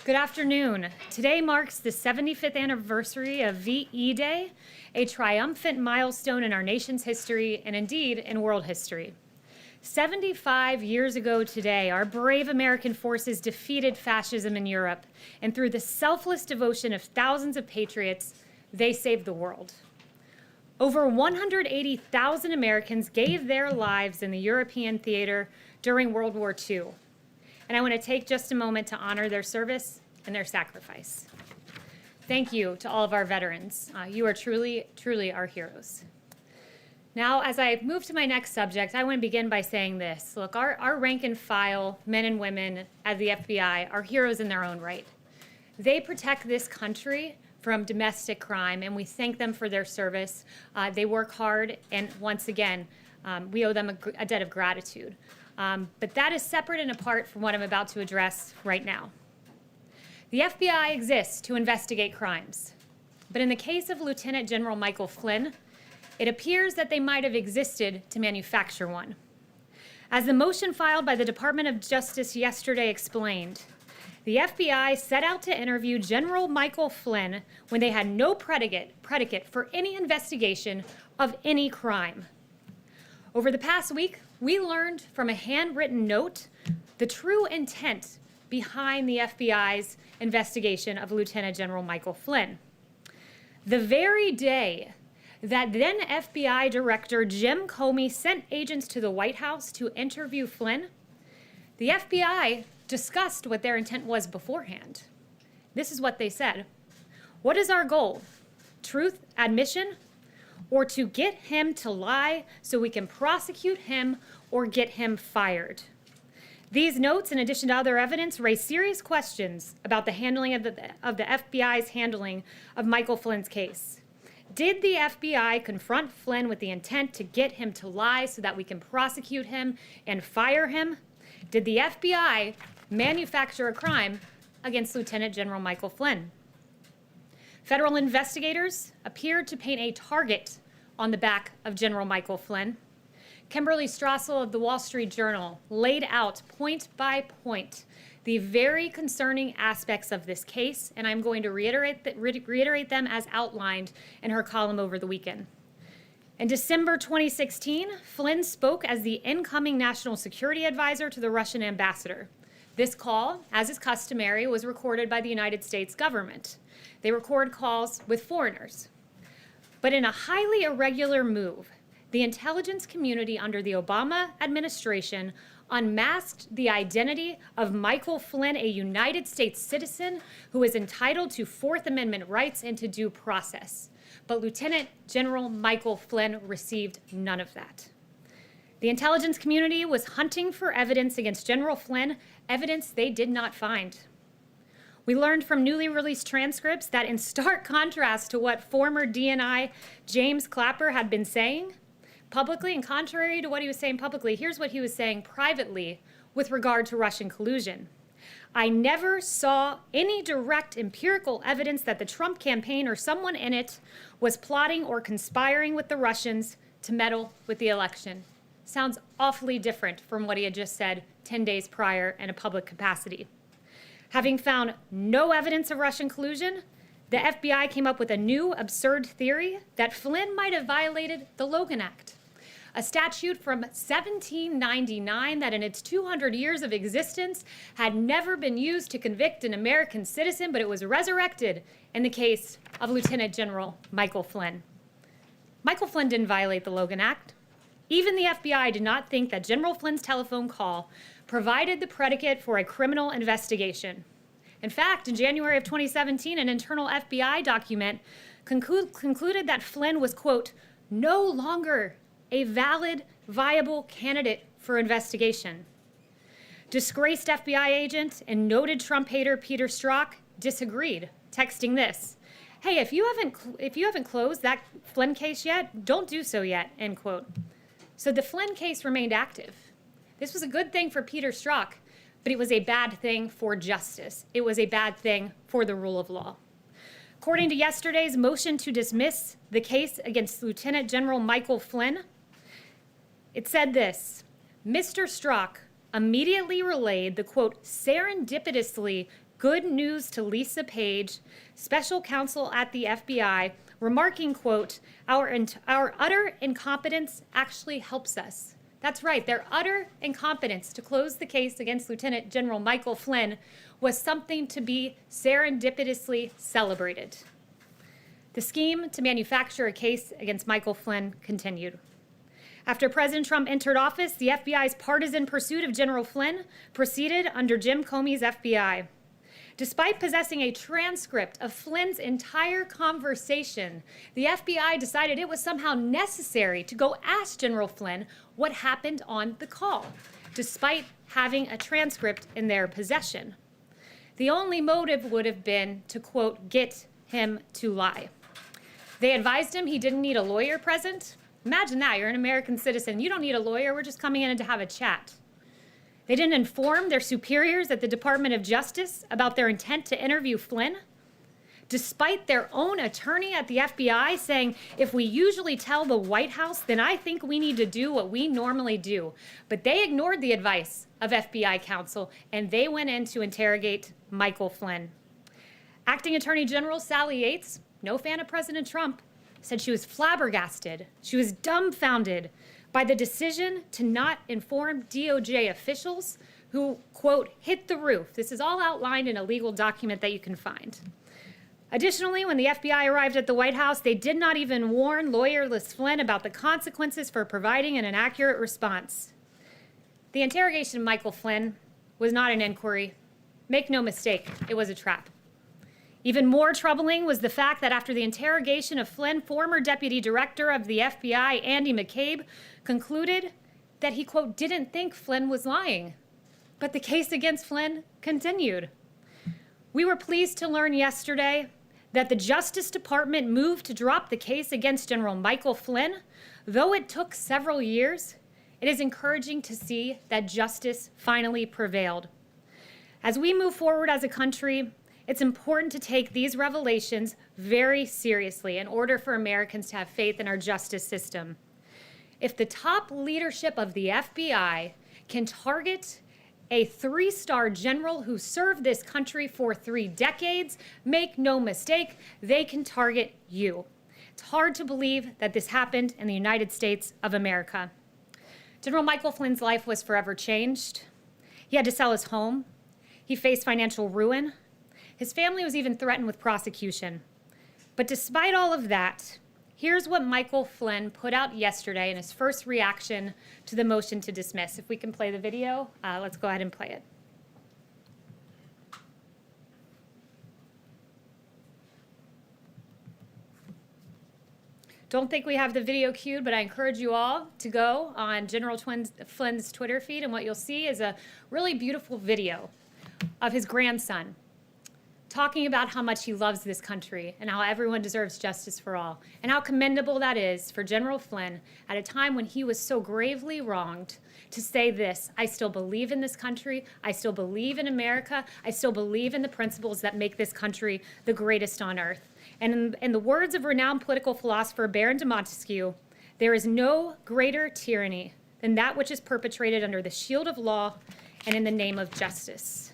Good afternoon. Today marks the 75th anniversary of VE Day, a triumphant milestone in our nation's history and indeed in world history. 75 years ago today, our brave American forces defeated fascism in Europe, and through the selfless devotion of thousands of patriots, they saved the world. Over 180,000 Americans gave their lives in the European theater during World War II. And I want to take just a moment to honor their service and their sacrifice. Thank you to all of our veterans. You are truly, truly our heroes. Now, as I move to my next subject, I want to begin by saying this. Look, our rank and file men and women at the FBI are heroes in their own right. They protect this country from domestic crime, and we thank them for their service. They work hard, and once again, we owe them a debt of gratitude. But that is separate and apart from what I'm about to address right now. The FBI exists to investigate crimes, but in the case of Lieutenant General Michael Flynn, it appears that they might have existed to manufacture one. As the motion filed by the Department of Justice yesterday explained, the FBI set out to interview General Michael Flynn when they had no predicate for any investigation of any crime. Over the past week, we learned from a handwritten note the true intent behind the FBI's investigation of Lieutenant General Michael Flynn. The very day that then FBI Director Jim Comey sent agents to the White House to interview Flynn, the FBI discussed what their intent was beforehand. This is what they said. What is our goal? Truth, admission, or to get him to lie so we can prosecute him or get him fired? These notes, in addition to other evidence, raise serious questions about the handling of the FBI's handling of Michael Flynn's case. Did the FBI confront Flynn with the intent to get him to lie so that we can prosecute him and fire him? Did the FBI manufacture a crime against Lieutenant General Michael Flynn? Federal investigators appeared to paint a target on the back of General Michael Flynn. Kimberly Strassel of the Wall Street Journal laid out point by point the very concerning aspects of this case, and I'm going to reiterate them as outlined in her column over the weekend. In December 2016, Flynn spoke as the incoming national security advisor to the Russian ambassador. This call, as is customary, was recorded by the United States government. They record calls with foreigners. But in a highly irregular move, the intelligence community under the Obama administration unmasked the identity of Michael Flynn, a United States citizen who is entitled to Fourth Amendment rights and to due process. But Lieutenant General Michael Flynn received none of that. The intelligence community was hunting for evidence against General Flynn, evidence they did not find. We learned from newly released transcripts that in stark contrast to what former DNI James Clapper had been saying publicly, and contrary to what he was saying publicly, here's what he was saying privately with regard to Russian collusion. I never saw any direct empirical evidence that the Trump campaign or someone in it was plotting or conspiring with the Russians to meddle with the election. Sounds awfully different from what he had just said 10 days prior in a public capacity. Having found no evidence of Russian collusion, the FBI came up with a new absurd theory that Flynn might have violated the Logan Act, a statute from 1799 that in its 200 years of existence had never been used to convict an American citizen, but it was resurrected in the case of Lieutenant General Michael Flynn. Michael Flynn didn't violate the Logan Act. Even the FBI did not think that General Flynn's telephone call provided the predicate for a criminal investigation. In fact, in January of 2017, an internal FBI document concluded that Flynn was, quote, no longer a valid, viable candidate for investigation. Disgraced FBI agent and noted Trump hater Peter Strzok disagreed, texting this, hey, if you haven't closed that Flynn case yet, don't do so yet, end quote. So the Flynn case remained active. This was a good thing for Peter Strzok, but it was a bad thing for justice. It was a bad thing for the rule of law. According to yesterday's motion to dismiss the case against Lieutenant General Michael Flynn, it said this, Mr. Strzok immediately relayed the, quote, serendipitously good news to Lisa Page, special counsel at the FBI, remarking, quote, our utter incompetence actually helps us. That's right, their utter incompetence to close the case against Lieutenant General Michael Flynn was something to be serendipitously celebrated. The scheme to manufacture a case against Michael Flynn continued. After President Trump entered office, the FBI's partisan pursuit of General Flynn proceeded under Jim Comey's FBI. Despite possessing a transcript of Flynn's entire conversation, the FBI decided it was somehow necessary to go ask General Flynn what happened on the call, despite having a transcript in their possession. The only motive would have been to, quote, get him to lie. They advised him he didn't need a lawyer present. Imagine that, you're an American citizen. You don't need a lawyer, we're just coming in to have a chat. They didn't inform their superiors at the Department of Justice about their intent to interview Flynn, despite their own attorney at the FBI saying, if we usually tell the White House, then I think we need to do what we normally do. But they ignored the advice of FBI counsel, and they went in to interrogate Michael Flynn. Acting Attorney General Sally Yates, no fan of President Trump, said she was flabbergasted, she was dumbfounded by the decision to not inform DOJ officials who, quote, hit the roof. This is all outlined in a legal document that you can find. Additionally, when the FBI arrived at the White House, they did not even warn lawyerless Flynn about the consequences for providing an inaccurate response. The interrogation of Michael Flynn was not an inquiry. Make no mistake, it was a trap. Even more troubling was the fact that after the interrogation of Flynn, former Deputy Director of the FBI, Andy McCabe, concluded that he, quote, didn't think Flynn was lying. But the case against Flynn continued. We were pleased to learn yesterday that the Justice Department moved to drop the case against General Michael Flynn. Though it took several years, it is encouraging to see that justice finally prevailed. As we move forward as a country, it's important to take these revelations very seriously in order for Americans to have faith in our justice system. If the top leadership of the FBI can target a 3-star general who served this country for 3 decades, make no mistake, they can target you. It's hard to believe that this happened in the United States of America. General Michael Flynn's life was forever changed. He had to sell his home. He faced financial ruin. His family was even threatened with prosecution. But despite all of that, here's what Michael Flynn put out yesterday in his first reaction to the motion to dismiss. If we can play the video, let's go ahead and play it. Don't think we have the video queued, but I encourage you all to go on General Flynn's Twitter feed, and what you'll see is a really beautiful video of his grandson talking about how much he loves this country and how everyone deserves justice for all, and how commendable that is for General Flynn at a time when he was so gravely wronged to say this: I still believe in this country, I still believe in America, I still believe in the principles that make this country the greatest on earth. And in the words of renowned political philosopher Baron de Montesquieu, there is no greater tyranny than that which is perpetrated under the shield of law and in the name of justice.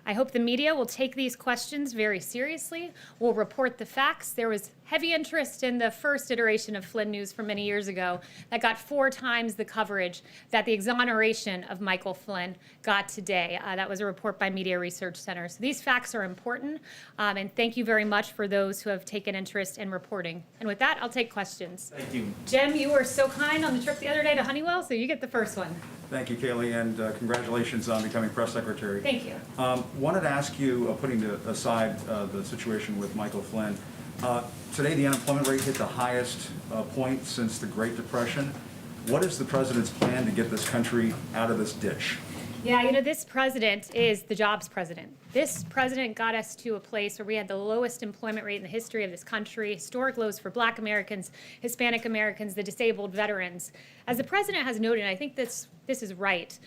I hope the media will take these questions very seriously, will report the facts. There was heavy interest in the first iteration of Flynn News from many years ago that got 4 times the coverage that the exoneration of Michael Flynn got today. That was a report by Media Research Center. So these facts are important, and thank you very much for those who have taken interest in reporting. And with that, I'll take questions. Thank you. Jim, you were so kind on the trip the other day to Honeywell, so you get the first one. Thank you, Kayleigh, and congratulations on becoming press secretary. Thank you. Wanted to ask you, putting aside the situation with Michael Flynn, today the unemployment rate hit the highest point since the Great Depression. What is the president's plan to get this country out of this ditch? Yeah, you know, this president is the jobs president. This president got us to a place where we had the lowest employment rate in the history of this country, historic lows for Black Americans, Hispanic Americans, the disabled veterans. As the president has noted, and I think this is right,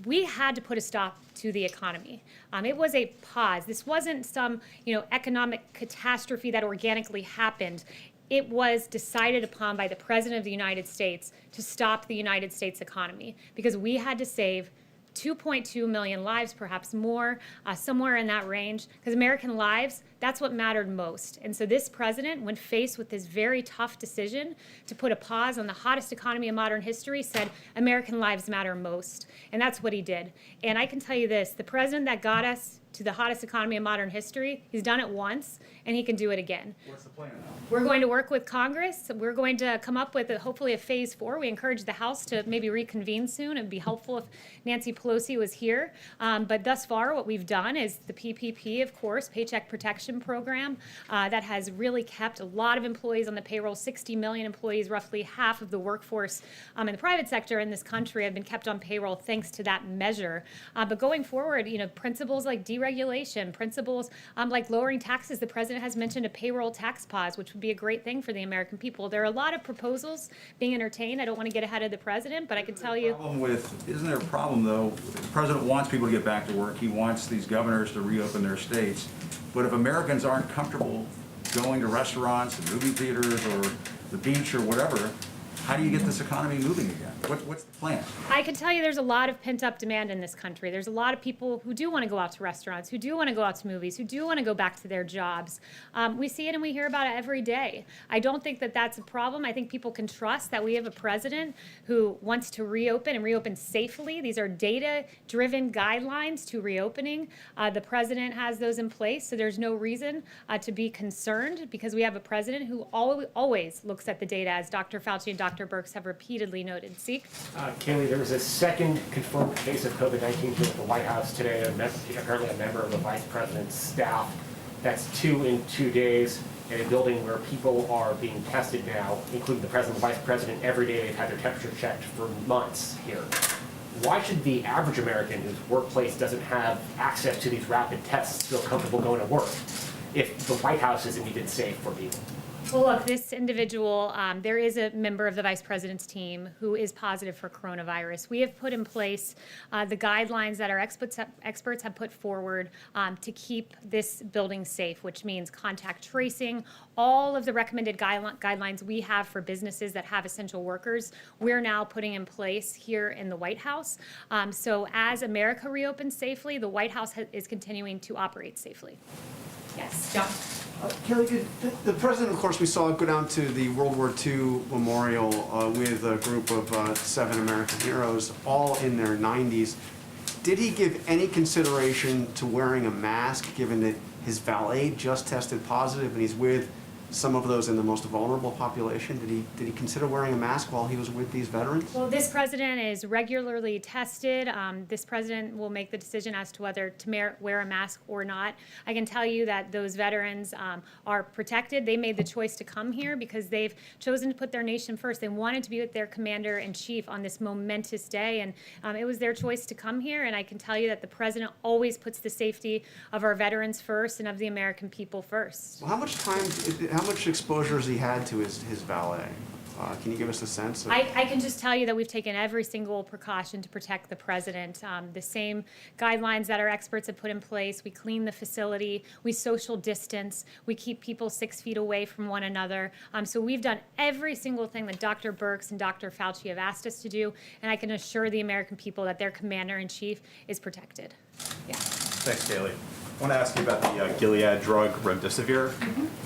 we had to put a stop to the economy. It was a pause. This wasn't some, economic catastrophe that organically happened. It was decided upon by the President of the United States to stop the United States economy because we had to save 2.2 million lives, perhaps more, somewhere in that range, because American lives, that's what mattered most. And so this president, when faced with this very tough decision to put a pause on the hottest economy in modern history, said American lives matter most. And that's what he did. And I can tell you this, the president that got us to the hottest economy in modern history, he's done it once, and he can do it again. What's the plan now? We're going to work with Congress. We're going to come up with hopefully a phase 4. We encourage the House to maybe reconvene soon. It'd be helpful if Nancy Pelosi was here. But thus far, what we've done is the PPP, of course, Paycheck Protection Program, that has really kept a lot of employees on the payroll. 60 million employees, roughly half of the workforce in the private sector in this country, have been kept on payroll thanks to that measure. But going forward, principles like deregulation, principles like lowering taxes. The president has mentioned a payroll tax pause, which would be a great thing for the American people. There are a lot of proposals being entertained. I don't want to get ahead of the president, but I can tell you. Isn't there a problem, though? The president wants people to get back to work. He wants these governors to reopen their states. But if Americans aren't comfortable going to restaurants, and movie theaters, or the beach, or whatever, how do you get this economy moving again? What's the plan? I can tell you there's a lot of pent-up demand in this country. There's a lot of people who do want to go out to restaurants, who do want to go out to movies, who do want to go back to their jobs. We see it and we hear about it every day. I don't think that that's a problem. I think people can trust that we have a president who wants to reopen and reopen safely. These are data-driven guidelines to reopening. The president has those in place, so there's no reason to be concerned because we have a president who always looks at the data, as Dr. Fauci and Dr. Birx have repeatedly noted. See? Kayleigh, there was a second confirmed case of COVID-19 here at the White House today, apparently a member of the vice president's staff. That's 2 in 2 days in a building where people are being tested now, including the president and vice president. Every day they've had their temperature checked for months here. Why should the average American whose workplace doesn't have access to these rapid tests feel comfortable going to work if the White House isn't even safe for people? Well, look, this individual, there is a member of the vice president's team who is positive for coronavirus. We have put in place the guidelines that our experts have put forward to keep this building safe, which means contact tracing, all of the recommended guidelines we have for businesses that have essential workers, we're now putting in place here in the White House. So as America reopens safely, the White House is continuing to operate safely. Yes, John. Kayleigh, the president, of course, we saw go down to the World War II memorial with a group of 7 American heroes, all in their 90s. Did he give any consideration to wearing a mask, given that his valet just tested positive and he's with some of those in the most vulnerable population? Did he consider wearing a mask while he was with these veterans? Well, this president is regularly tested. This president will make the decision as to whether to wear a mask or not. I can tell you that those veterans are protected. They made the choice to come here because they've chosen to put their nation first. They wanted to be with their commander-in-chief on this momentous day, and it was their choice to come here. And I can tell you that the president always puts the safety of our veterans first and of the American people first. Well, how much exposure has he had to his valet? Can you give us a sense? I can just tell you that we've taken every single precaution to protect the president. The same guidelines that our experts have put in place. We clean the facility. We social distance. We keep people 6 feet away from one another. So we've done every single thing that Dr. Birx and Dr. Fauci have asked us to do, and I can assure the American people that their commander-in-chief is protected. Yeah. Thanks, Kayleigh. I want to ask you about the Gilead drug remdesivir.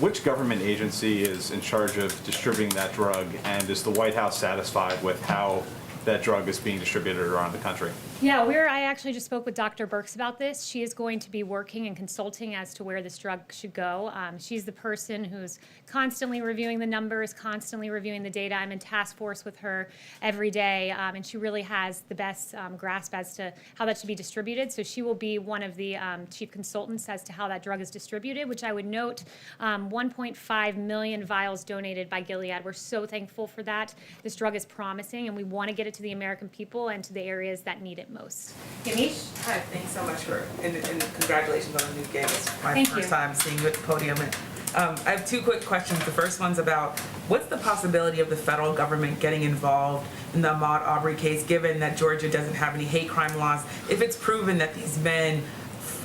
Which government agency is in charge of distributing that drug, and is the White House satisfied with how that drug is being distributed around the country? Yeah, I actually just spoke with Dr. Birx about this. She is going to be working and consulting as to where this drug should go. She's the person who's constantly reviewing the numbers, constantly reviewing the data. I'm in task force with her every day, and she really has the best grasp as to how that should be distributed. So she will be one of the chief consultants as to how that drug is distributed, which I would note 1.5 million vials donated by Gilead. We're so thankful for that. This drug is promising, and we want to get it to the American people and to the areas that need it most. Ganesh? Hi, thanks so much and congratulations on the new gig. It's my Thank first you. time seeing you at the podium. And, I have 2 quick questions. The first one's about what's the possibility of the federal government getting involved in the Ahmaud Arbery case, given that Georgia doesn't have any hate crime laws? If it's proven that these men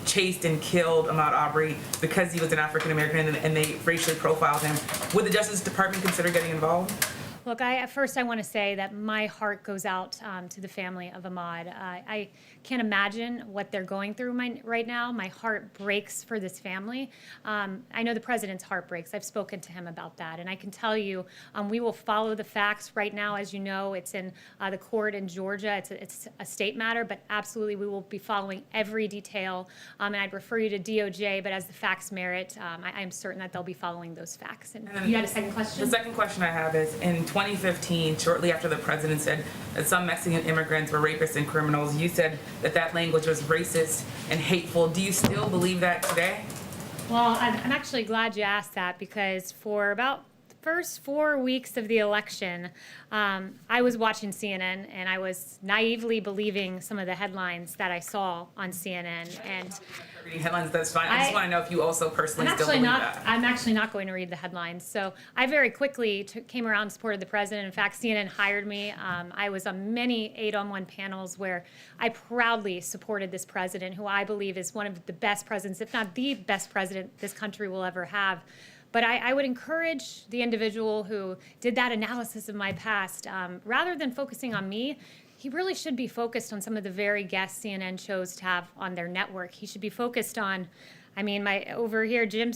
chased and killed Ahmaud Arbery because he was an African American and they racially profiled him, would the Justice Department consider getting involved? Look, first I want to say that my heart goes out to the family of Ahmaud. I can't imagine what they're going through right now. My heart breaks for this family. I know the president's heart breaks. I've spoken to him about that. And I can tell you, we will follow the facts. Right now, as you know, it's in the court in Georgia. It's a state matter, but absolutely we will be following every detail. And I'd refer you to DOJ, but as the facts merit, I am certain that they'll be following those facts. And then you had a second question? The second question I have is, in 2015, shortly after the president said that some Mexican immigrants were rapists and criminals, you said that that language was racist and hateful. Do you still believe that today? Well, I'm actually glad you asked that, because for about the first 4 weeks of the election, I was watching CNN and I was naively believing some of the headlines that I saw on CNN. And Reading headlines, that's fine. I just want to know if you also personally still believe that. I'm actually not going to read the headlines. So I very quickly came around and supported the president. In fact, CNN hired me. I was on many 8-on-1 panels where I proudly supported this president, who I believe is one of the best presidents, if not the best president this country will ever have. But I would encourage the individual who did that analysis of my past, rather than focusing on me, he really should be focused on some of the very guests CNN chose to have on their network. He should be focused on, over here, Jim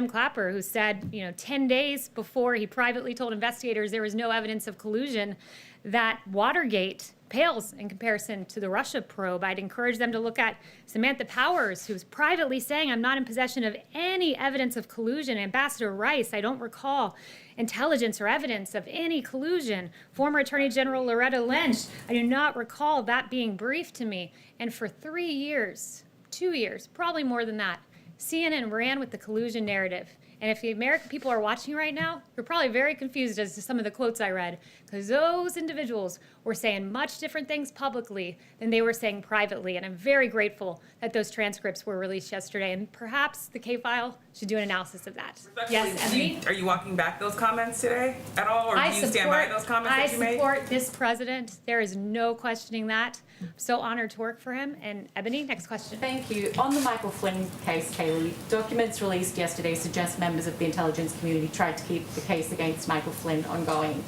Clapper, who said, 10 days before he privately told investigators there was no evidence of collusion, that Watergate pales in comparison to the Russia probe. I'd encourage them to look at Samantha Powers, who's privately saying, I'm not in possession of any evidence of collusion. Ambassador Rice, I don't recall intelligence or evidence of any collusion. Former Attorney General Loretta Lynch, I do not recall that being briefed to me. And for 3 years, 2 years, probably more than that, CNN ran with the collusion narrative. And if the American people are watching right now, you're probably very confused as to some of the quotes I read, because those individuals were saying much different things publicly than they were saying privately. And I'm very grateful that those transcripts were released yesterday. And perhaps the K-File should do an analysis of that. Yes, Emily? Are you walking back those comments today at all, or do you stand by those comments that you made? I support this president. There is no questioning that. I'm so honored to work for him. And Ebony, next question. Thank you. On the Michael Flynn case, Kayleigh, documents released yesterday suggest members of the intelligence community tried to keep the case against Michael Flynn ongoing.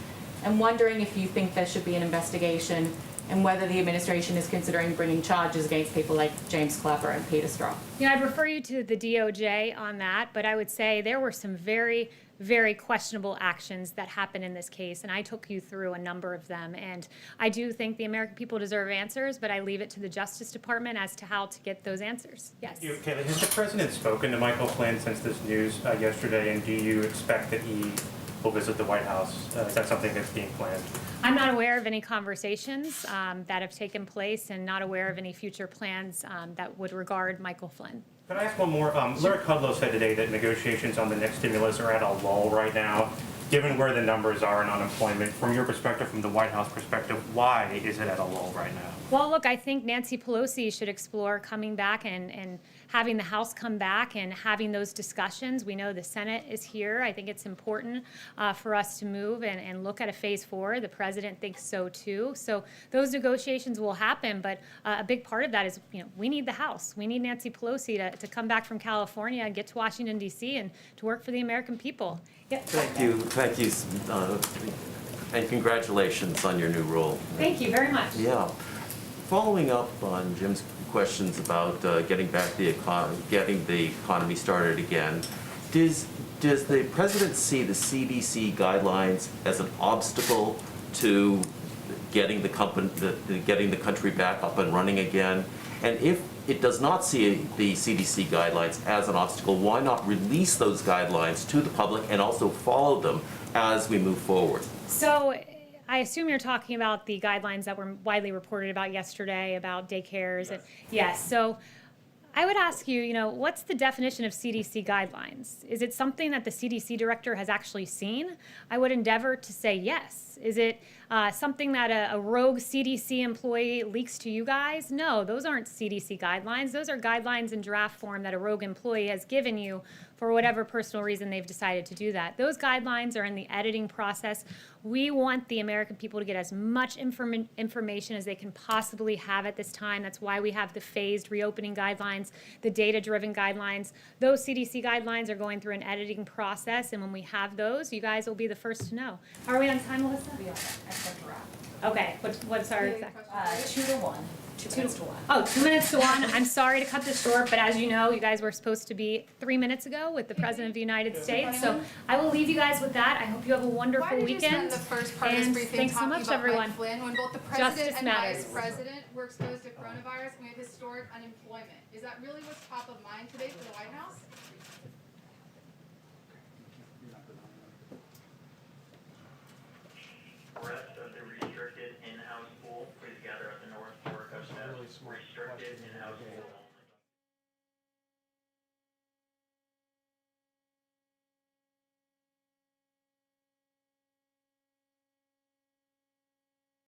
I'm wondering if you think there should be an investigation and whether the administration is considering bringing charges against people like James Clapper and Peter Strzok. I'd refer you to the DOJ on that, but I would say there were some very, very questionable actions that happened in this case, and I took you through a number of them. And I do think the American people deserve answers, but I leave it to the Justice Department as to how to get those answers. Yes. Kayleigh, has the president spoken to Michael Flynn since this news yesterday, and do you expect that he will visit the White House? Is that something that's being planned? I'm not aware of any conversations that have taken place, and not aware of any future plans that would regard Michael Flynn. Can I ask one more? Larry Kudlow said today that negotiations on the next stimulus are at a lull right now. Given where the numbers are in unemployment, from your perspective, from the White House perspective, why is it at a lull right now? Well, look, I think Nancy Pelosi should explore coming back and having the House come back and having those discussions. We know the Senate is here. I think it's important for us to move and look at a phase 4. The president thinks so too. So those negotiations will happen, but a big part of that is, we need the House. We need Nancy Pelosi to come back from California and get to Washington, D.C. and to work for the American people. Yeah. Thank you, and congratulations on your new role. Thank you very much. Yeah. Following up on Jim's questions about getting the economy started again, does the president see the CDC guidelines as an obstacle to getting the country back up and running again? And if it does not see the CDC guidelines as an obstacle, why not release those guidelines to the public and also follow them as we move forward? So I assume you're talking about the guidelines that were widely reported about yesterday about daycares. Yes. So I would ask you, what's the definition of CDC guidelines? Is it something that the CDC director has actually seen? I would endeavor to say yes. Is it something that a rogue CDC employee leaks to you guys? No, those aren't CDC guidelines. Those are guidelines in draft form that a rogue employee has given you for whatever personal reason they've decided to do that. Those guidelines are in the editing process. We want the American people to get as much information as they can possibly have at this time. That's why we have the phased reopening guidelines, the data-driven guidelines. Those CDC guidelines are going through an editing process, and when we have those, you guys will be the first to know. Are we on time, Melissa? Okay, what's our exact? 2 to 1. 2 minutes to 1. Oh, 2 minutes to 1. I'm sorry to cut this short, but as you know, you guys were supposed to be 3 minutes ago with the President of the United States. So I will leave you guys with that. I hope you have a wonderful Why did you weekend. spend the first part of this And briefing thanks so talking much, about everyone. Mike Flynn when both the Justice president and matters. vice president were exposed to coronavirus and we have historic unemployment? Is that really what's top of mind today for the White House? Rest of the